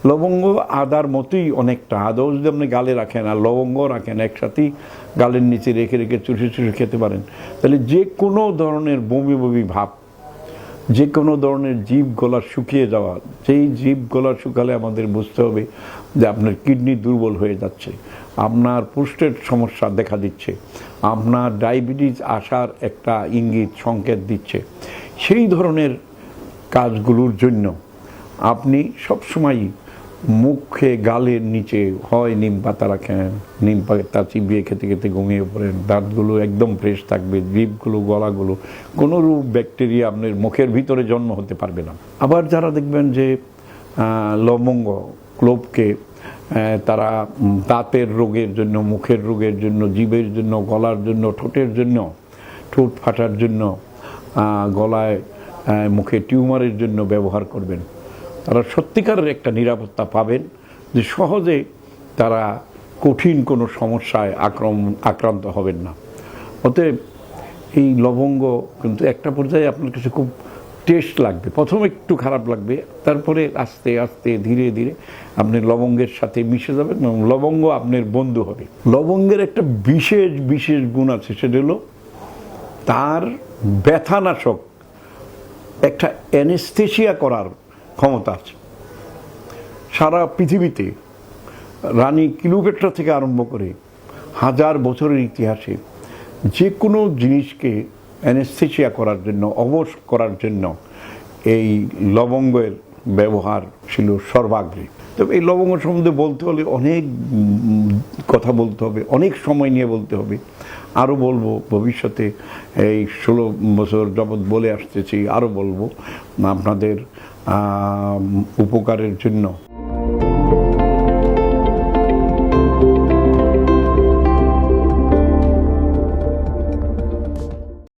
লবঙ্গ আদার মতোই অনেকটা, আদাও যদি আপনি গালে রাখেন আর লবঙ্গ রাখেন একসাথেই গালের নিচে রেখে রেখে চুষে চুষে খেতে পারেন, তাহলে যে কোনো ধরনের বমি বমি ভাব, যে কোনো ধরনের জীব গলা শুকিয়ে যাওয়া, যেই জীব গলা শুকালে আমাদের বুঝতে হবে যে আপনার কিডনি দুর্বল হয়ে যাচ্ছে, আপনার প্রোস্টেট সমস্যা দেখা দিচ্ছে, আপনার ডায়াবেটিস আসার একটা ইঙ্গিত সংকেত দিচ্ছে, সেই ধরনের কাজগুলোর জন্য আপনি সবসময়ই মুখে গালের নিচে হয় নিম পাতা রাখেন, নিম পাতা চিবিয়ে খেতে খেতে ঘুমিয়ে পড়েন, দাঁতগুলো একদম ফ্রেশ থাকবে, জিভগুলো গলাগুলো কোনো রূপ ব্যাকটেরিয়া আপনার মুখের ভিতরে জন্ম হতে পারবে না। আবার যারা দেখবেন যে লবঙ্গ ক্লোভকে তারা দাঁতের রোগের জন্য, মুখের রোগের জন্য, জিভের জন্য, গলার জন্য, ঠোঁটের জন্য, ঠোঁট ফাটার জন্য, গলায় মুখে টিউমারের জন্য ব্যবহার করবেন, তারা সত্যিকারের একটা নিরাপত্তা পাবেন যে সহজে তারা কঠিন কোনো সমস্যায় আক্রান্ত হবেন না। অতএব এই লবঙ্গ কিন্তু একটা পর্যায়ে আপনার কাছে খুব টেস্ট লাগবে, প্রথমে একটু খারাপ লাগবে, তারপরে আস্তে আস্তে ধীরে ধীরে আপনি লবঙ্গের সাথে মিশে যাবেন এবং লবঙ্গ আপনার বন্ধু হবে। লবঙ্গের একটা বিশেষ বিশেষ গুণ আছে, সেটা হলো তার ব্যথানাশক, একটা অ্যানেস্থেসিয়া করার ক্ষমতা আছে। সারা পৃথিবীতে রানী ক্লিওপেট্রা থেকে আরম্ভ করে হাজার বছরের ইতিহাসে যে কোনো জিনিসকে অ্যানেস্থেসিয়া করার জন্য, অবশ করার জন্য এই লবঙ্গের ব্যবহার ছিল সর্বাগ্রে। তবে এই লবঙ্গ সম্বন্ধে বলতে হলে অনেক কথা বলতে হবে, অনেক সময় নিয়ে বলতে হবে, আরও বলবো ভবিষ্যতে, এই 16 বছর যাবৎ বলে আসতেছি, আরও বলবো আপনাদের উপকারের জন্য।